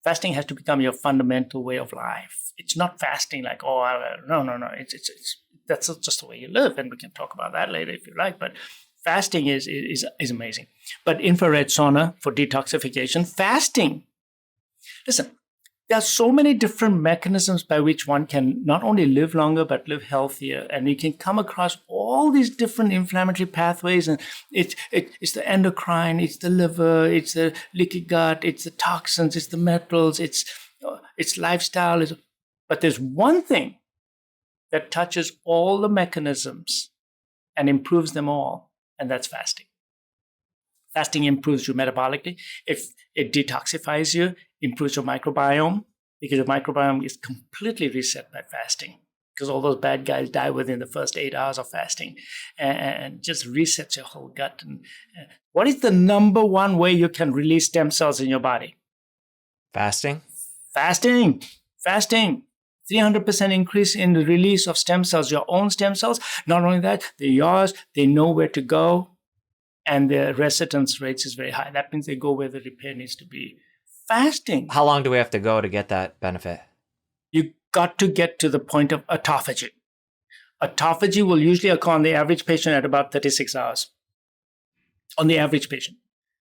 Fasting has to become your fundamental way of life. It's not fasting like, no. It's that's just the way you live, and we can talk about that later if you like. But fasting is amazing. But infrared sauna for detoxification, fasting. Listen, there are so many different mechanisms by which one can not only live longer, but live healthier. And you can come across all these different inflammatory pathways. And it's the endocrine, it's the liver, it's the leaky gut, it's the toxins, it's the metals, it's lifestyle. But there's one thing that touches all the mechanisms and improves them all, and that's fasting. Fasting improves you metabolically. If it detoxifies you, improves your microbiome, because your microbiome is completely reset by fasting, because all those bad guys die within the first 8 hours of fasting, and just resets your whole gut. And what is the number one way you can release stem cells in your body? Fasting. 300% increase in the release of stem cells, your own stem cells. Not only that, they're yours, they know where to go, and the residence rates is very high. That means they go where the repair needs to be. Fasting. How long do we have to go to get that benefit? You got to get to the point of autophagy. Autophagy will usually occur on the average patient at about 36 hours. On the average patient.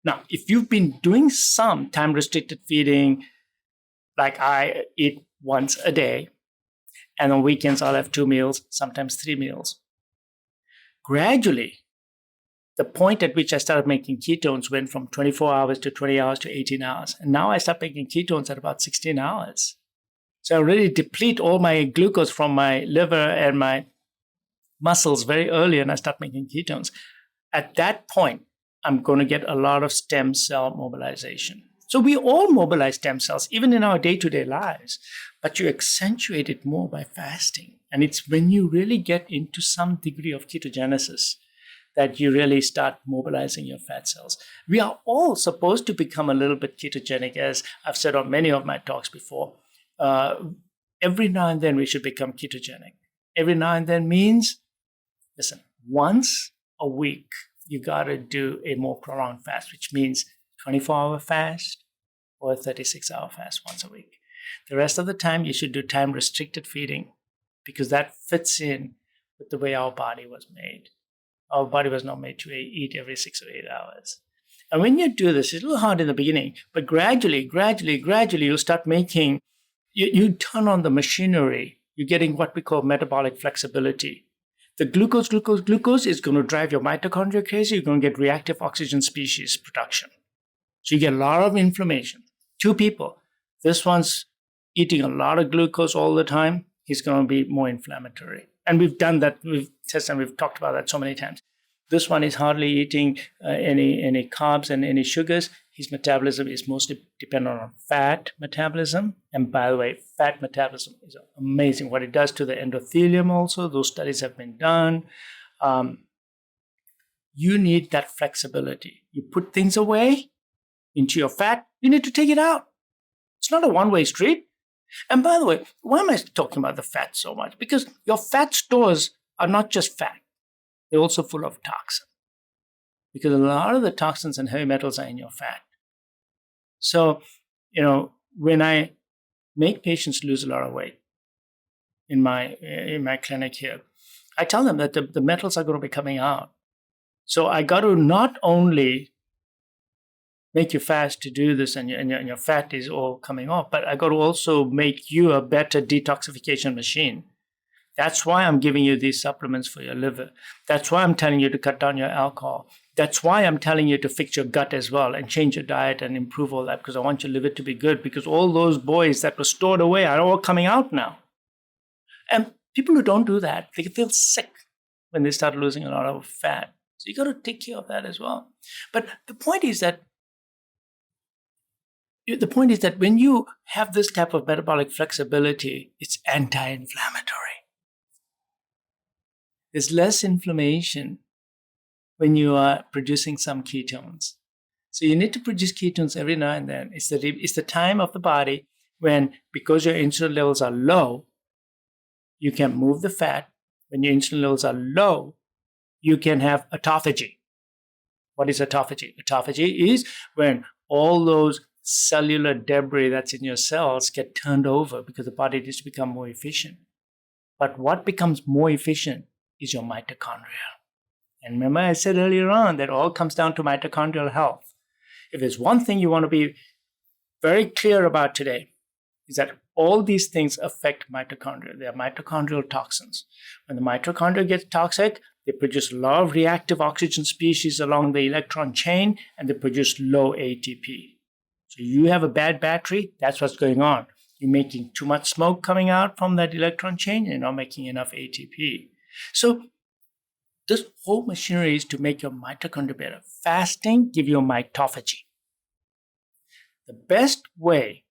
Now, if you've been doing some time-restricted feeding, like I eat once a day, and on weekends I'll have 2 meals, sometimes 3 meals. Gradually, the point at which I started making ketones went from 24 hours to 20 hours to 18 hours. And now I start making ketones at about 16 hours. So I really deplete all my glucose from my liver and my muscles very early, and I start making ketones. At that point, I'm going to get a lot of stem cell mobilization. So we all mobilize stem cells, even in our day-to-day lives, but you accentuate it more by fasting. And it's when you really get into some degree of ketogenesis that you really start mobilizing your fat cells. We are all supposed to become a little bit ketogenic, as I've said on many of my talks before. Every now and then we should become ketogenic. Every now and then means, listen, once a week, you got to do a more prolonged fast, which means 24-hour fast or a 36-hour fast once a week. The rest of the time, you should do time-restricted feeding, because that fits in with the way our body was made. Our body was not made to eat every 6 or 8 hours. And when you do this, it's a little hard in the beginning, but gradually, you start making, you turn on the machinery. You're getting what we call metabolic flexibility. The glucose is going to drive your mitochondria crazy. You're going to get reactive oxygen species production. So you get a lot of inflammation. 2 people, this one's eating a lot of glucose all the time. He's going to be more inflammatory. And we've done that. We've tested and we've talked about that so many times. This one is hardly eating any carbs and any sugars. His metabolism is mostly dependent on fat metabolism. And by the way, fat metabolism is amazing. What it does to the endothelium also, those studies have been done. You need that flexibility. You put things away into your fat, you need to take it out. It's not a one-way street. And by the way, why am I talking about the fat so much? Because your fat stores are not just fat. They're also full of toxin. Because a lot of the toxins and heavy metals are in your fat. So, when I make patients lose a lot of weight in my clinic here, I tell them that the metals are going to be coming out. So I got to not only make you fast to do this, and your fat is all coming off, but I got to also make you a better detoxification machine. That's why I'm giving you these supplements for your liver. That's why I'm telling you to cut down your alcohol. That's why I'm telling you to fix your gut as well and change your diet and improve all that, because I want your liver to be good, because all those boys that were stored away are all coming out now. And people who don't do that, they feel sick when they start losing a lot of fat. So you got to take care of that as well. But the point is that when you have this type of metabolic flexibility, it's anti-inflammatory. There's less inflammation when you are producing some ketones. So you need to produce ketones every now and then. It's the time of the body when, because your insulin levels are low, you can move the fat. When your insulin levels are low, you can have autophagy. What is autophagy? Autophagy is when all those cellular debris that's in your cells get turned over because the body needs to become more efficient. But what becomes more efficient is your mitochondria. And remember I said earlier on that all comes down to mitochondrial health. If there's one thing you want to be very clear about today, is that all these things affect mitochondria. They are mitochondrial toxins. When the mitochondria gets toxic, they produce a lot of reactive oxygen species along the electron chain, and they produce low ATP. So you have a bad battery, that's what's going on. You're making too much smoke coming out from that electron chain, and you're not making enough ATP. So this whole machinery is to make your mitochondria better. Fasting gives you mitophagy. The best way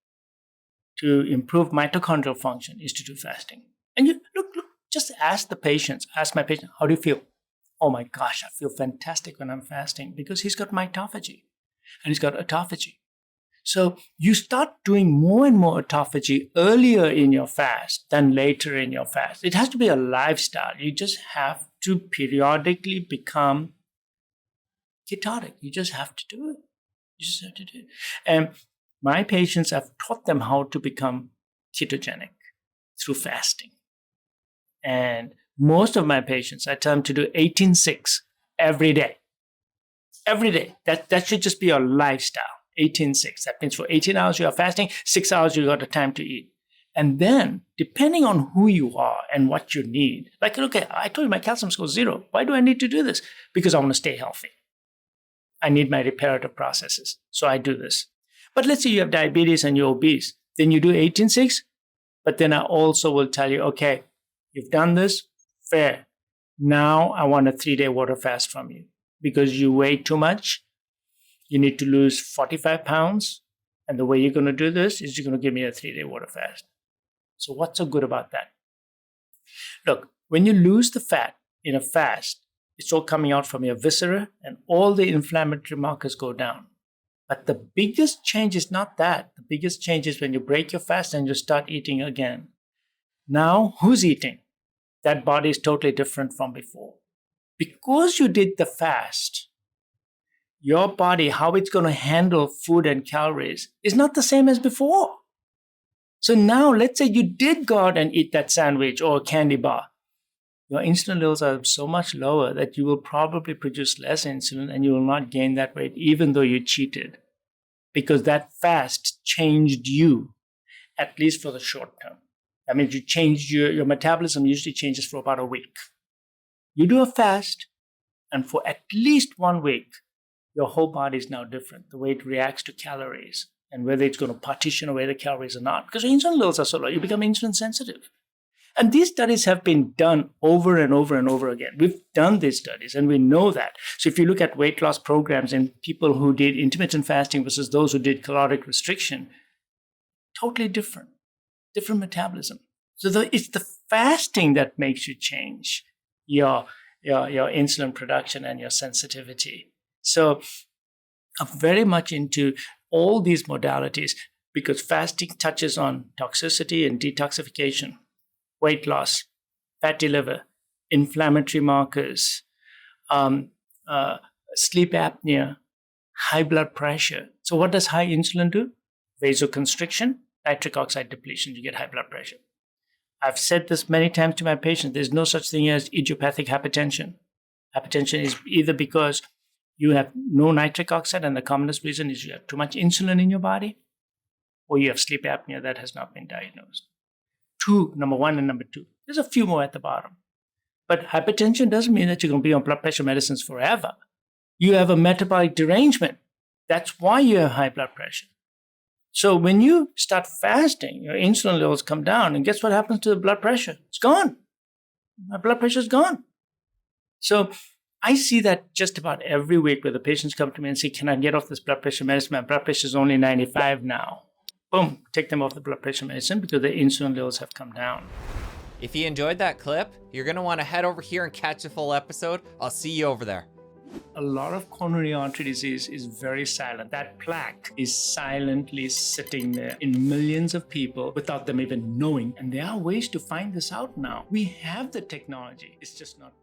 to improve mitochondrial function is to do fasting. And you look, just ask my patient, how do you feel? Oh my gosh, I feel fantastic when I'm fasting, because he's got mitophagy and he's got autophagy. So you start doing more and more autophagy earlier in your fast than later in your fast. It has to be a lifestyle. You just have to periodically become ketotic. You just have to do it. And my patients, I've taught them how to become ketogenic through fasting. And most of my patients, I tell them to do 18-6 every day. Every day. That should just be your lifestyle. 18-6. That means for 18 hours you are fasting, 6 hours you got the time to eat. And then, depending on who you are and what you need, like, look, I told you my calcium score is 0. Why do I need to do this? Because I want to stay healthy. I need my reparative processes. So I do this. But let's say you have diabetes and you're obese. Then you do 18-6. But then I also will tell you, okay, you've done this, fair. Now I want a 3-day water fast from you because you weigh too much. You need to lose 45 pounds. And the way you're going to do this is you're going to give me a 3-day water fast. So what's so good about that? Look, when you lose the fat in a fast, it's all coming out from your viscera and all the inflammatory markers go down. But the biggest change is not that. The biggest change is when you break your fast and you start eating again. Now, who's eating? That body is totally different from before. Because you did the fast, your body, how it's going to handle food and calories is not the same as before. So now, let's say you did go out and eat that sandwich or a candy bar. Your insulin levels are so much lower that you will probably produce less insulin and you will not gain that weight even though you cheated. Because that fast changed you, at least for the short term. That means you changed your metabolism usually changes for about a week. You do a fast, and for at least 1 week, your whole body is now different. The way it reacts to calories and whether it's going to partition away the calories or not. Because your insulin levels are so low, you become insulin sensitive. And these studies have been done over and over and over again. We've done these studies and we know that. So if you look at weight loss programs in people who did intermittent fasting versus those who did caloric restriction, totally different metabolism. So it's the fasting that makes you change your insulin production and your sensitivity. So I'm very much into all these modalities because fasting touches on toxicity and detoxification, weight loss, fatty liver, inflammatory markers, sleep apnea, high blood pressure. So what does high insulin do? Vasoconstriction, nitric oxide depletion, you get high blood pressure. I've said this many times to my patients, there's no such thing as idiopathic hypertension. Hypertension is either because you have no nitric oxide, and the commonest reason is you have too much insulin in your body, or you have sleep apnea that has not been diagnosed. Number 1 and number 2. There's a few more at the bottom. But hypertension doesn't mean that you're going to be on blood pressure medicines forever. You have a metabolic derangement. That's why you have high blood pressure. So when you start fasting, your insulin levels come down, and guess what happens to the blood pressure? It's gone. My blood pressure is gone. So I see that just about every week where the patients come to me and say, can I get off this blood pressure medicine? My blood pressure is only 95 now. Boom, take them off the blood pressure medicine because their insulin levels have come down. If you enjoyed that clip, you're going to want to head over here and catch the full episode. I'll see you over there. A lot of coronary artery disease is very silent. That plaque is silently sitting there in millions of people without them even knowing. And there are ways to find this out now. We have the technology. It's just not